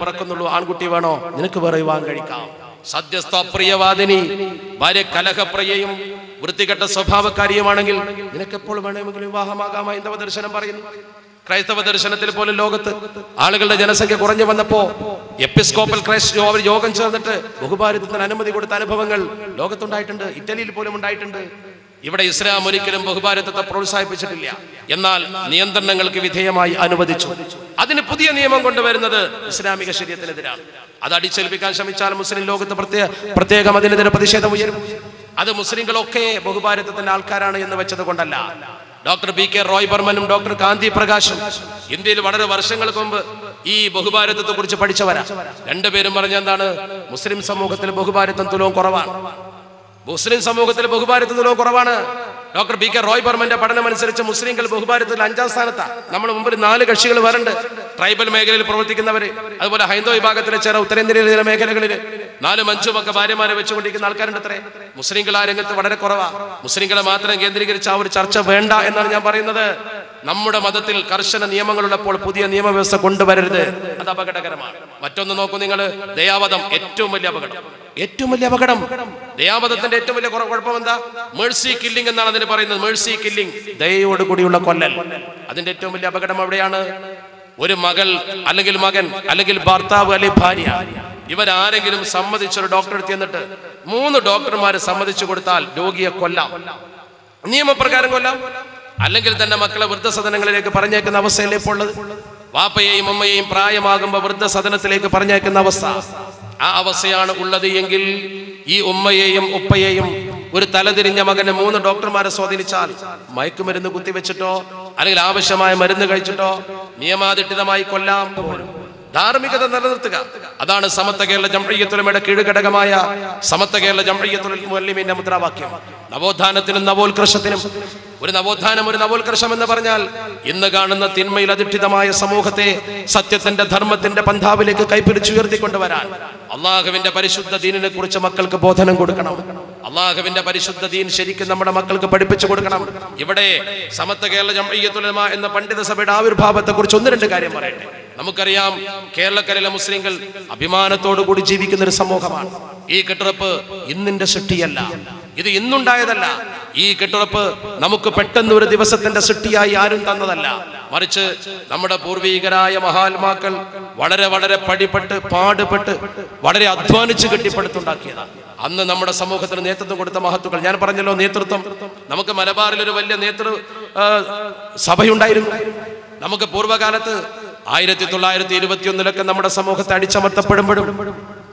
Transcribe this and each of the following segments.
പറക്കുന്നുള്ളൂ, ആൺകുട്ടി വേണോ, നിനക്ക് വേറെ വിവാഹം കഴിക്കാം. സദ്യസ്ഥ പ്രിയവാദിനി ഭാര്യ കലഹപ്രിയയും വൃത്തികെട്ട സ്വഭാവക്കാരിയുമാണെങ്കിൽ നിനക്കെപ്പോൾ വേണമെങ്കിലും വിവാഹമാകാം. ഹൈന്ദവ ദർശനം പറയുന്നു. ക്രൈസ്തവ ദർശനത്തിൽ പോലും ലോകത്ത് ആളുകളുടെ ജനസംഖ്യ കുറഞ്ഞു വന്നപ്പോ എപ്പിസ്കോപ്പൽ ക്രൈസ്റ്റ് അവർ യോഗം ചേർന്നിട്ട് ബഹുഭാര്യത്വത്തിന് അനുമതി കൊടുത്ത അനുഭവങ്ങൾ ലോകത്തുണ്ടായിട്ടുണ്ട്. ഇറ്റലിയിൽ പോലും ഉണ്ടായിട്ടുണ്ട്. ഇവിടെ ഇസ്ലാം ഒരിക്കലും ബഹുഭാര്യത്വത്തെ പ്രോത്സാഹിപ്പിച്ചിട്ടില്ല. എന്നാൽ നിയന്ത്രണങ്ങൾക്ക് വിധേയമായി അനുവദിച്ചു. അതിന് പുതിയ നിയമം കൊണ്ടുവരുന്നത് ഇസ്ലാമിക ശരീഅത്തിനെതിരാണ്. അത് അടിച്ചേൽപ്പിക്കാൻ ശ്രമിച്ചാൽ മുസ്ലിം ലോകത്ത് പ്രത്യേകം അതിനെതിരെ പ്രതിഷേധം ഉയരും. അത് മുസ്ലിങ്ങളൊക്കെ ബഹുഭാര്യത്വത്തിന്റെ ആൾക്കാരാണ് എന്ന് വെച്ചത് കൊണ്ടല്ല. ഡോക്ടർ ബി കെ റോയ് ബർമനും ഡോക്ടർ കാന്തി പ്രകാശും ഇന്ത്യയിൽ വളരെ വർഷങ്ങൾക്ക് മുമ്പ് ഈ ബഹുഭാര്യത്വത്തെ കുറിച്ച് പഠിച്ചവരാ. രണ്ടുപേരും പറഞ്ഞ എന്താണ്? മുസ്ലിം സമൂഹത്തിൽ ബഹുഭാര്യത്വം തുലവും കുറവാണ്. മുസ്ലിം സമൂഹത്തിൽ ബഹുഭാര്യത്വം തുലവും കുറവാണ്. ഡോക്ടർ ബി കെ റോയ് ബർമന്റെ പഠനം അനുസരിച്ച് മുസ്ലിങ്ങൾ ബഹുഭാര്യത്തിൽ 5ാം സ്ഥാനത്താണ്. നമ്മൾ മുമ്പിൽ 4 കക്ഷികൾ വരുന്നുണ്ട്. ട്രൈബൽ മേഖലയിൽ പ്രവർത്തിക്കുന്നവര്, അതുപോലെ ഹൈന്ദവ വിഭാഗത്തിലെ ചില ഉത്തരേന്ത്യയിലെ ചില മേഖലകളിൽ 4ഉം 5ഉം ഒക്കെ ഭാര്യമാരെ വെച്ചുകൊണ്ടിരിക്കുന്ന ആൾക്കാരുണ്ട്. അത്രേ മുസ്ലിങ്ങൾ ആ രംഗത്ത് വളരെ കുറവാ. മുസ്ലിങ്ങളെ മാത്രം കേന്ദ്രീകരിച്ച് ആ ഒരു ചർച്ച വേണ്ട എന്നാണ് ഞാൻ പറയുന്നത്. നമ്മുടെ മതത്തിൽ കർശന നിയമങ്ങളുള്ളപ്പോൾ പുതിയ നിയമവ്യവസ്ഥ കൊണ്ടുവരരുത്. അത് അപകടകരമാണ്. മറ്റൊന്ന് നോക്കൂ നിങ്ങൾ, ദയാവധം ഏറ്റവും വലിയ അപകടം. ഏറ്റവും വലിയ അപകടം ദയാവധത്തിന്റെ ഏറ്റവും വലിയ കുഴപ്പം എന്താ? മേഴ്സി കില്ലിംഗ് എന്നാണ് അതിന് പറയുന്നത്. മേഴ്സി കില്ലിംഗ്, ദയയോട് കൂടിയുള്ള കൊല്ലൽ. അതിന്റെ ഏറ്റവും വലിയ അപകടം അവിടെയാണ്. ഒരു മകൾ അല്ലെങ്കിൽ മകൻ അല്ലെങ്കിൽ ഭർത്താവ് അല്ലെങ്കിൽ ഭാര്യ ഇവരാരെങ്കിലും സമ്മതിച്ചൊരു ഡോക്ടറെ അടുത്ത് ചെന്നിട്ട് 3 ഡോക്ടർമാര് സമ്മതിച്ചു കൊടുത്താൽ രോഗിയെ കൊല്ലാം, നിയമപ്രകാരം കൊല്ലാം. അല്ലെങ്കിൽ തന്റെ മക്കളെ വൃദ്ധസദനങ്ങളിലേക്ക് പറഞ്ഞേക്കുന്ന അവസ്ഥയല്ലേ ഇപ്പോൾ ഉള്ളത്? വാപ്പയെയും അമ്മയെയും പ്രായമാകുമ്പോൾ വൃദ്ധസദനത്തിലേക്ക് പറഞ്ഞേക്കുന്ന അവസ്ഥ. ആ അവസ്ഥയാണ് ഉള്ളത് എങ്കിൽ ഈ ഉമ്മയെയും ഉപ്പയെയും ഒരു തലതിരിഞ്ഞ മകനെ 3 ഡോക്ടർമാരെ സ്വാധീനിച്ചാൽ മയക്കുമരുന്ന് കുത്തിവെച്ചിട്ടോ അല്ലെങ്കിൽ ആവശ്യമായ മരുന്ന് കഴിച്ചിട്ടോ നിയമാധിഷ്ഠിതമായി കൊല്ലാം. ധാർമ്മികത നിലനിർത്തുക, അതാണ് സമത്വ കേരള ജംഇയ്യത്തുൽ ഉലമയുടെ കീഴ്ഘടകമായ സമത്വ കേരള ജംഇയ്യത്തുൽ മുഅല്ലിമീന്റെ മുദ്രാവാക്യം. നവോത്ഥാനത്തിനും നവോത്കർഷത്തിനും ഒരു നവോത്കർഷം എന്ന് പറഞ്ഞാൽ ഇന്ന് കാണുന്ന തിന്മയിൽ അധിഷ്ഠിതമായ സമൂഹത്തെ സത്യത്തിന്റെ ധർമ്മത്തിന്റെ പന്ഥാവിലേക്ക് കൈപ്പിടിച്ചുയർത്തിക്കൊണ്ടുവരാൻ അള്ളാഹുവിന്റെ പരിശുദ്ധ ദീനിനെ കുറിച്ച് മക്കൾക്ക് ബോധനം കൊടുക്കണം. അള്ളാഹുവിന്റെ പരിശുദ്ധ ദീൻ ശരിക്കും നമ്മുടെ മക്കൾക്ക് പഠിപ്പിച്ചു കൊടുക്കണം. ഇവിടെ സമത്വ കേരള ജംഇയ്യത്തുൽ ഉലമ എന്ന പണ്ഡിത സഭയുടെ ആവിർഭാവത്തെ കുറിച്ച് 1-2 കാര്യം പറയട്ടെ. നമുക്കറിയാം, കേരളക്കരയിലെ മുസ്ലിങ്ങൾ അഭിമാനത്തോടു കൂടി ജീവിക്കുന്ന ഒരു സമൂഹമാണ്. ഈ കെട്ടുറപ്പ് ഇന്നിന്റെ സൃഷ്ടിയല്ല, ഇത് ഇന്നുണ്ടായതല്ല. ഈ കെട്ടുറപ്പ് നമുക്ക് പെട്ടെന്ന് ഒരു ദിവസത്തിന്റെ സൃഷ്ടിയായി ആരും തന്നതല്ല. മറിച്ച് നമ്മുടെ പൂർവീകരായ മഹാത്മാക്കൾ വളരെ വളരെ പാടുപെട്ട് വളരെ അധ്വാനിച്ച് കെട്ടിപ്പടുത്തുണ്ടാക്കിയതാണ്. അന്ന് നമ്മുടെ സമൂഹത്തിന് നേതൃത്വം കൊടുത്ത മഹത്തുക്കൾ, ഞാൻ പറഞ്ഞല്ലോ നേതൃത്വം. നമുക്ക് മലബാറിൽ ഒരു വലിയ സഭയുണ്ടായിരുന്നു. നമുക്ക് പൂർവ്വകാലത്ത് 1921 നമ്മുടെ സമൂഹത്തെ അടിച്ചമർത്തപ്പെടുമ്പോഴും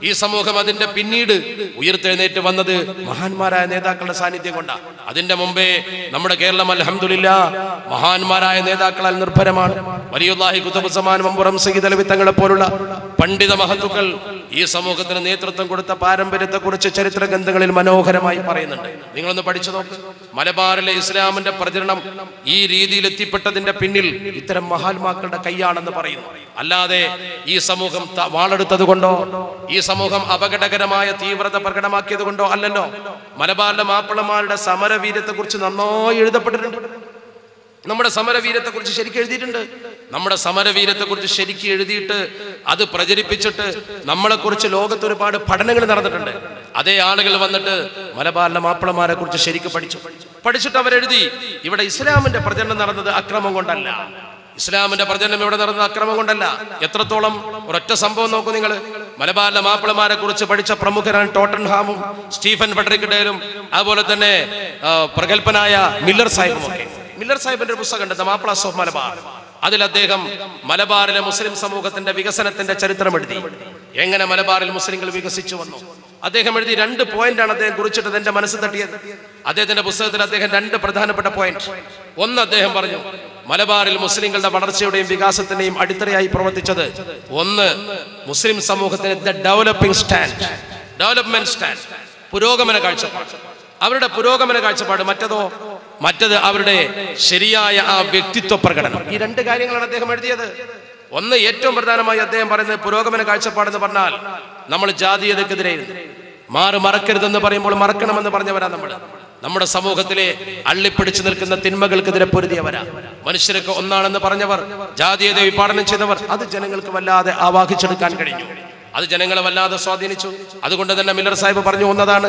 ഈ സമൂഹം അതിന്റെ പിന്നീട് ഉയർത്തെഴുന്നേറ്റ് വന്നത് മഹാന്മാരായ നേതാക്കളുടെ സാന്നിധ്യം കൊണ്ടാണ്. അതിന്റെ മുമ്പേ നമ്മുടെ കേരളം അൽഹംദുലില്ലാഹ് മഹാന്മാരായ നേതാക്കളാൽ നിർഭരമാണ്. വലിയുല്ലാഹി ഖുതുബുസ്സമാൻ മമ്പുറം സയ്യിദ് അലവി തങ്ങളെ പോലുള്ള പണ്ഡിത മഹത്തുക്കൾ ഈ സമൂഹത്തിന് നേതൃത്വം കൊടുത്ത പാരമ്പര്യത്തെ കുറിച്ച് ചരിത്ര ഗ്രന്ഥങ്ങളിൽ മനോഹരമായി പറയുന്നുണ്ട്. നിങ്ങളൊന്ന് പഠിച്ചു നോക്ക്. മലബാറിലെ ഇസ്ലാമിന്റെ പ്രചരണം ഈ രീതിയിൽ എത്തിപ്പെട്ടതിന്റെ പിന്നിൽ ഇത്തരം മഹാത്മാക്കളുടെ കൈയാണെന്ന് പറയുന്നു. അല്ലാതെ ഈ സമൂഹം വാളെടുത്തത് കൊണ്ടോ ഈ സമൂഹം അപകടകരമായ തീവ്രത പ്രകടമാക്കിയത് കൊണ്ടോ അല്ലല്ലോ. മലബാറിലെ മാപ്പിളമാരുടെ സമരവീര്യത്തെ കുറിച്ച് നന്നായി എഴുതപ്പെട്ടിട്ടുണ്ട്. നമ്മുടെ സമരവീര്യത്തെ കുറിച്ച് ശരിക്കും എഴുതിയിട്ടുണ്ട്. നമ്മുടെ സമരവീര്യത്തെ കുറിച്ച് ശരിക്കും എഴുതിയിട്ട് അത് പ്രചരിപ്പിച്ചിട്ട് നമ്മളെ കുറിച്ച് ലോകത്ത് ഒരുപാട് പഠനങ്ങൾ നടന്നിട്ടുണ്ട്. അതേ ആളുകൾ വന്നിട്ട് മലബാറിലെ മാപ്പിളമാരെ കുറിച്ച് ശരിക്കും പഠിച്ചിട്ട് അവരെഴുതി, ഇവിടെ ഇസ്ലാമിന്റെ പ്രചരണം നടന്നത് അക്രമം കൊണ്ടല്ല. ഇസ്ലാമിന്റെ പ്രചരണം ഇവിടെ നടന്നത് അക്രമം കൊണ്ടല്ല. എത്രത്തോളം? ഒരൊറ്റ സംഭവം നോക്കൂ നിങ്ങൾ. മലബാറിലെ മാപ്പിളമാരെ കുറിച്ച് പഠിച്ച പ്രമുഖരാണ് ടോട്ടൻഹാമും സ്റ്റീഫൻ ഫെഡറിക് ഡേലും അതുപോലെ തന്നെ പ്രഗത്ഭനായ മില്ലർ സാഹിബും ഒക്കെ. മില്ലർ സാഹിബിന്റെ ഒരു പുസ്തകമുണ്ട്, ദ മാപ്പിളാസ് ഓഫ് മലബാർ. അതിൽ അദ്ദേഹം മലബാറിലെ മുസ്ലിം സമൂഹത്തിന്റെ വികസനത്തിന്റെ ചരിത്രം എഴുതി. എങ്ങനെ മലബാറിൽ മുസ്ലിങ്ങൾ വികസിച്ചു വന്നു അദ്ദേഹം എഴുതി. 2 പോയിന്റാണ് അദ്ദേഹം കുറിച്ചിട്ടത്, എന്റെ മനസ്സ് തട്ടിയത്. അദ്ദേഹത്തിന്റെ പുസ്തകത്തിൽ അദ്ദേഹം 2 പ്രധാനപ്പെട്ട പോയിന്റ്. ഒന്ന്, അദ്ദേഹം പറഞ്ഞു മലബാറിൽ മുസ്ലിങ്ങളുടെ വളർച്ചയുടെയും വികാസത്തിന്റെയും അടിത്തറയായി പ്രവർത്തിച്ചത് ഒന്ന് മുസ്ലിം സമൂഹത്തിന് ഡെവലപ്മെന്റ് സ്റ്റാൻഡ്, പുരോഗമന കാഴ്ചപ്പാട്, അവരുടെ പുരോഗമന കാഴ്ചപ്പാട്. മറ്റത് അവരുടെ ശരിയായ ആ വ്യക്തിത്വ പ്രകടനം. ഈ 2 കാര്യങ്ങളാണ് അദ്ദേഹം എഴുതിയത്. ഒന്ന്, ഏറ്റവും പ്രധാനമായി അദ്ദേഹം പറയുന്നത് പുരോഗമന കാഴ്ചപ്പാടെന്ന് പറഞ്ഞാൽ നമ്മൾ ജാതീയതക്കെതിരെ മറക്കരുതെന്ന് പറയുമ്പോൾ മറക്കണമെന്ന് പറഞ്ഞവരാ നമ്മൾ. നമ്മുടെ സമൂഹത്തിലെ അള്ളിപ്പിടിച്ചു നിൽക്കുന്ന തിന്മകൾക്കെതിരെ പൊരുതിയവരാ. മനുഷ്യരൊക്കെ ഒന്നാണെന്ന് പറഞ്ഞവർ, ജാതീയത വിഭാടനം ചെയ്തവർ, അത് ജനങ്ങൾക്ക് വല്ലാതെ ആവാഹിച്ചെടുക്കാൻ കഴിഞ്ഞു. അത് ജനങ്ങളെ വല്ലാതെ സ്വാധീനിച്ചു. അതുകൊണ്ട് തന്നെ മില്ലർ സാഹിബ് പറഞ്ഞു ഒന്നതാണ്.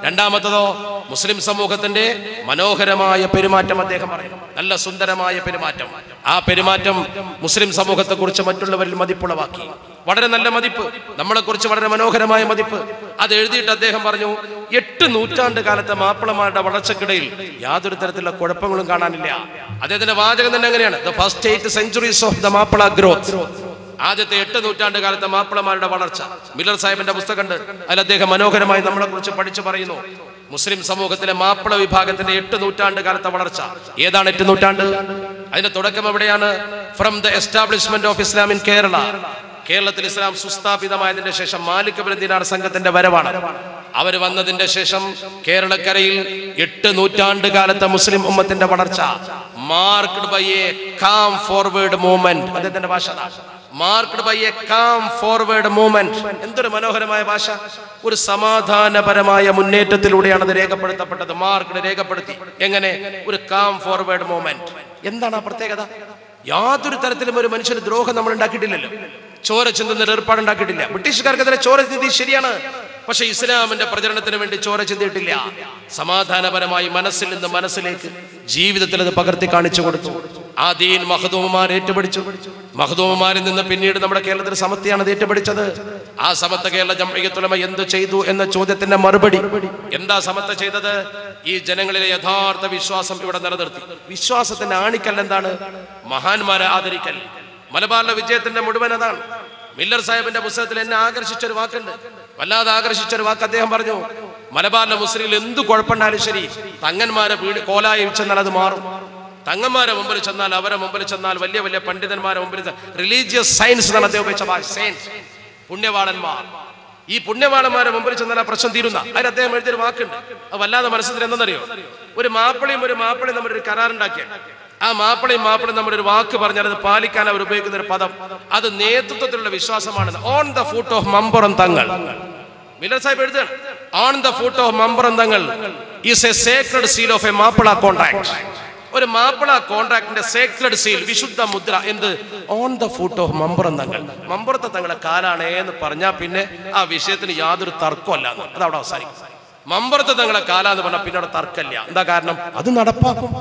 രണ്ടാമത്തതോ മുസ്ലിം സമൂഹത്തിന്റെ മനോഹരമായ പെരുമാറ്റം അദ്ദേഹം പറഞ്ഞു. നല്ല സുന്ദരമായ പെരുമാറ്റം. ആ പെരുമാറ്റം മുസ്ലിം സമൂഹത്തെ കുറിച്ച് മറ്റുള്ളവരിൽ മതിപ്പുളവാക്കി. വളരെ നല്ല മതിപ്പ്, നമ്മളെ കുറിച്ച് വളരെ മനോഹരമായ മതിപ്പ്. അത് എഴുതിയിട്ട് അദ്ദേഹം പറഞ്ഞു, 8 നൂറ്റാണ്ട് കാലത്തെ മാപ്പിളമാരുടെ വളർച്ചക്കിടയിൽ യാതൊരു തരത്തിലുള്ള കുഴപ്പങ്ങളും കാണാനില്ല. അദ്ദേഹത്തിന്റെ വാചകം തന്നെ അങ്ങനെയാണ്, the first 8 centuries of the Mappila growth. ആദ്യത്തെ 8 നൂറ്റാണ്ട് കാലത്തെ മാപ്പിളമാരുടെ വളർച്ച. മില്ലർ സാഹിബിന്റെ പുസ്തകമുണ്ട്, അതിൽ അദ്ദേഹം മനോഹരമായി നമ്മളെ കുറിച്ച് പഠിച്ചു പറയുന്നു. മുസ്ലിം സമൂഹത്തിലെ മാപ്പിള വിഭാഗത്തിന്റെ 8 നൂറ്റാണ്ട് കാലത്തെ വളർച്ച. ഏതാണ് 8 നൂറ്റാണ്ട്? അതിന്റെ തുടക്കം എവിടെയാണ്? From the establishment of Islam in Kerala. കേരളത്തിൽ ഇസ്ലാം സുസ്ഥാപിതമായതിന്റെ ശേഷം മാലിക് ഇബ്നു ദീനാർ സംഘത്തിന്റെ വരവാണ്. അവർ വന്നതിന്റെ ശേഷം കേരളക്കരയിൽ 8 നൂറ്റാണ്ട് കാലത്തെ മുസ്ലിം ഉമ്മത്തിന്റെ വളർച്ച marked by a calm forward movement. അദ്ദേഹത്തിന്റെ ഭാഷ marked by a calm forward movement. എന്തൊരു മനോഹരമായ ഭാഷ! ഒരു സമാധാനപരമായ മുന്നേറ്റത്തിലൂടെയാണ് അത് രേഖപ്പെടുത്തപ്പെട്ടത്. മാർക്ക്ഡ് രേഖപ്പെടുത്തി. എങ്ങനെ? ഒരു കാം ഫോർവേഡ് മൂവ്മെന്റ്. എന്താണ് ആ പ്രത്യേകത? യാതൊരു തരത്തിലും ഒരു മനുഷ്യന് ദ്രോഹം നമ്മൾ ഉണ്ടാക്കിയിട്ടില്ലല്ലോ. ചോര ചിന്തുന്ന ഏർപ്പാടുണ്ടാക്കിയിട്ടില്ല. ബ്രിട്ടീഷുകാർക്കെതിരെ ചോര ചിന്തി ശരിയാണ്, പക്ഷെ ഇസ്ലാമിന്റെ പ്രചരണത്തിന് വേണ്ടി ചോര ചിന്തിയിട്ടില്ല. സമാധാനപരമായി മനസ്സിൽ നിന്ന് മനസ്സിലേക്ക് ജീവിതത്തിൽ അത് പകർത്തി കാണിച്ചു കൊടുത്തു. ആ ദീൻ മഖ്ദൂമുമാർ ഏറ്റുപിടിച്ചു. മഖ്ദൂമുമാരിൽ നിന്ന് പിന്നീട് നമ്മുടെ കേരളത്തിൽ സമത്വയാണ് ഏറ്റുപിടിച്ചത്. ആ സമത്വ കേരള ജംഇയ്യത്തുൽ ഉലമ എന്ത് ചെയ്തു എന്ന ചോദ്യത്തിന്റെ മറുപടി എന്താ സമത്വ ചെയ്തത്? ഈ ജനങ്ങളിലെ യഥാർത്ഥ വിശ്വാസം ഇവിടെ നിലനിർത്തി. വിശ്വാസത്തിന്റെ ആണിക്കൽ എന്താണ്? മഹാന്മാരെ ആദരിക്കൽ. മലബാറിലെ വിജയത്തിന്റെ മുഴുവൻ അതാണ്. മില്ലർ സാഹിബിന്റെ പുസ്തകത്തിൽ എന്നെ ആകർഷിച്ചൊരു വാക്കുണ്ട്, വല്ലാതെ ആകർഷിച്ചൊരു വാക്ക്. അദ്ദേഹം പറഞ്ഞു, മലബാറിലെ മുസ്ലിങ്ങൾ എന്ത് കുഴപ്പമുണ്ടായാലും ശരി, തങ്ങന്മാരെ കോലായി ചെന്നാൽ അത് മാറും. തങ്ങന്മാരെ മുമ്പിൽ ചെന്നാൽ, അവരെ മുമ്പിൽ ചെന്നാൽ, വലിയ വലിയ പണ്ഡിതന്മാരെ മുമ്പിൽ, റിലീജിയസ് സയൻസ് എന്നാണ് അദ്ദേഹം ഉപയോഗിച്ച ഭാഷ. സയൻസ്, പുണ്യവാളന്മാർ. ഈ പുണ്യവാളന്മാരെ മുമ്പിൽ ചെന്നാൽ ആ പ്രശ്നം തീരുന്ന. അതിന് അദ്ദേഹം എഴുതിയൊരു വാക്കുണ്ട്, അത് വല്ലാതെ മനസ്സിൽ എന്തെന്നറിയോ? ഒരു മാപ്പിളയും നമ്മൾ ഒരു കരാറുണ്ടാക്കിയ ആ മാപ്പിളയും നമ്മുടെ ഒരു വാക്ക് പറഞ്ഞാൽ അത് പാലിക്കാൻ അവർ ഉപയോഗിക്കുന്ന ഒരു പദം, അത് നേതൃത്വത്തിലുള്ള വിശ്വാസമാണ്. On the foot of Mampuram Thangal. Miller Sahib എഴുതുകയാണ്, on the foot of Mampuram Thangal is a sacred seal of a Mappila contract. ഒരു മാപ്പിള കോൺട്രാക്ടിന്റെ സേക്രഡ് സീൽ, വിശുദ്ധ മുദ്ര. എന്ത്? On the foot of Mampuram Thangal. മമ്പുറത്തെ തങ്ങളെ കാലാണേ എന്ന് പറഞ്ഞാൽ പിന്നെ ആ വിഷയത്തിന് യാതൊരു തർക്കമല്ല, അത് അവിടെ അവസാനിക്കും. മമ്പുറത്തെ തങ്ങളെ കാലാന്ന് പറഞ്ഞാൽ പിന്നെ അവിടെ തർക്കമില്ല. എന്താ കാരണം? അത് നടപ്പാക്കും.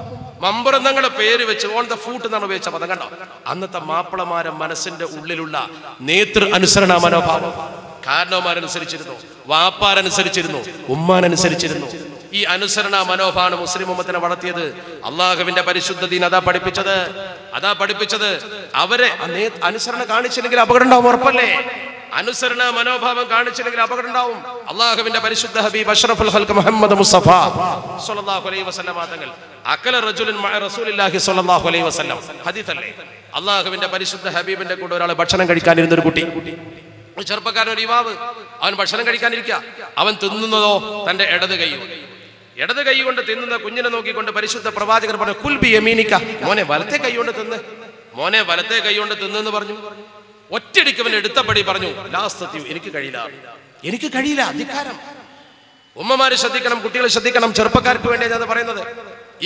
മമ്പുറം തങ്ങളെ പേര് വെച്ച് ഓൺ ദ ഫൂട്ട് എന്നാണ് ഉപയോഗിച്ച പദം. കണ്ടോ? അന്നത്തെ മാപ്പിളമാരെ മനസ്സിന്റെ ഉള്ളിലുള്ള നേതൃ അനുസരണ മനോഭാവം. കാരണവന്മാരനുസരിച്ചിരുന്നു, വാപ്പാരനുസരിച്ചിരുന്നു, ഉമ്മാനനുസരിച്ചിരുന്നു. ഈ അനുസരണ മനോഭാവമാണ് മുസ്ലിം ഉമ്മത്തിനെ വളർത്തിയത്. അള്ളാഹുവിന്റെ പരിശുദ്ധ ദീൻ അതാ പഠിപ്പിച്ചത്. അവരെ അനുസരണ കാണിച്ചില്ലെങ്കിൽ അപകടം ഉണ്ടാവും, ഉറപ്പല്ലേ? അനുസരണ മനോഭാവം കാണിച്ചില്ലെങ്കിൽ അപകടം ഉണ്ടാവും. അള്ളാഹുവിന്റെ പരിശുദ്ധ ഹബീബ് അഷ്റഫുൽ ഖൽഖ് മുഹമ്മദ് മുസ്തഫ സ്വല്ലല്ലാഹു അലൈഹി വസല്ലം തങ്ങൾ അക്കല റജുലുൻ മഅ റസൂലില്ലാഹി സ്വല്ലല്ലാഹു അലൈഹി വസല്ലം ഹദീസ് അല്ലേ? അള്ളാഹുവിന്റെ പരിശുദ്ധ ഹബീബിന്റെ കൂടെ ഒരാൾ ഭക്ഷണം കഴിക്കാനിരുന്ന ഒരു കുട്ടി, ഒരു ചെറുപ്പക്കാരൻ, ഒരു യുവാവ്. അവൻ ഭക്ഷണം കഴിക്കാനിരിക്കുക. അവൻ തിന്നുന്നതോ തന്റെ ഇടത് കൈ കൊണ്ട് തിന്നുന്ന കുഞ്ഞിനെ നോക്കിക്കൊണ്ട് പരിശുദ്ധ പ്രവാചകർ പറഞ്ഞു, കുൽ ബി യമീനിക, മോനെ വലത്തെ കൈ കൊണ്ട് തിന്ന് പറഞ്ഞു. ഒറ്റയടിക്കവൻ എടുത്തപടി പറഞ്ഞു, ലാസ്തത്യു, എനിക്ക് കഴിയില്ല. അധികാരം. ഉമ്മമാര് ശ്രദ്ധിക്കണം, കുട്ടികൾ ശ്രദ്ധിക്കണം, ചെറുപ്പക്കാർക്ക് വേണ്ടിയാണ് ഞാൻ പറയുന്നത്.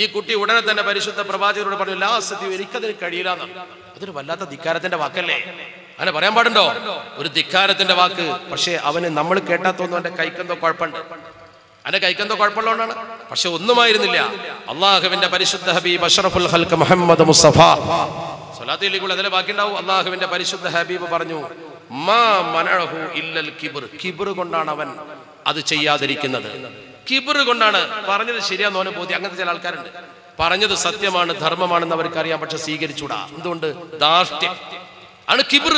ഈ കുട്ടി ഉടനെ തന്നെ പരിശുദ്ധ പ്രവാചകരോട് പറഞ്ഞു, ലാസ്തത്യു, എനിക്കതിന് കഴിയില്ല. അതൊരു വല്ലാത്ത ധിക്കാരത്തിന്റെ വാക്കല്ലേ? അങ്ങനെ പറയാൻ പാടുണ്ടോ? ഒരു ധിക്കാരത്തിന്റെ വാക്ക്. പക്ഷേ അവന് നമ്മൾ കേട്ടാ തോന്നുന്നു അവന്റെ കൈക്കെന്തോ കുഴപ്പമുള്ളതുകൊണ്ടാണ്. പക്ഷെ ഒന്നുമായിരുന്നില്ല. അള്ളാഹുവിന്റെ പരിശുദ്ധ ഹബീബ് അഷ്റഫുൽ ഖൽഖ് മുഹമ്മദ് മുസ്തഫ സ്വലാത്തിലേക്കുള്ള അതിലെ ബാക്കിയുണ്ടാവും. അള്ളാഹുവിന്റെ പരിശുദ്ധ ഹബീബ് പറഞ്ഞു, മാ മനഅഹു ഇല്ലൽ കിബ്ർ. കിബ്ർ കൊണ്ടാണ് അവൻ അത് ചെയ്യാതിരിക്കുന്നത്. കിബ്ർ കൊണ്ടാണ്. പറഞ്ഞത് ശരിയാന്ന് അവന് ബോധ്യം. അങ്ങനത്തെ ചില ആൾക്കാരുണ്ട്, പറഞ്ഞത് സത്യമാണ്, ധർമ്മമാണെന്ന് അവർക്കറിയാം, പക്ഷെ സ്വീകരിച്ചൂടാ. എന്തുകൊണ്ട്? ധാർഷ്ട്യം ആണ് കിബ്ർ.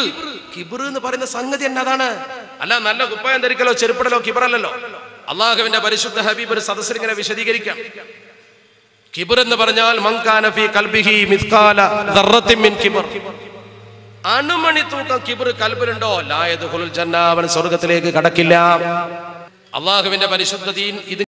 കിബ്ർ എന്ന് പറയുന്ന സംഗതി എന്നതാണ്. അല്ല നല്ല കുപ്പായം ധരിക്കലോ ചെരുപ്പിടലോ കിബ്റല്ലല്ലോ. അള്ളാഹുവിന്റെ പരിശുദ്ധ ഹബീബ് ഒരു സദസ്സിൽ ഇങ്ങനെ വിശദീകരിക്കാം. കിബ്ർ എന്ന് പറഞ്ഞാൽ മൻകാന ഫീ ഖൽബിഹി മിസ്കാല ദർറത്തിൻ മിൻ കിബ്ർ. അണുമണി തൂക്കം കിബ്ർ കൽബിലുണ്ടോ, ലാ യദ്ഖുലുൽ ജന്ന, അവൻ സ്വർഗ്ഗത്തിലേക്ക് കടക്കില്ല. അള്ളാഹുവിന്റെ പരിശുദ്ധ ദീൻ ഇത്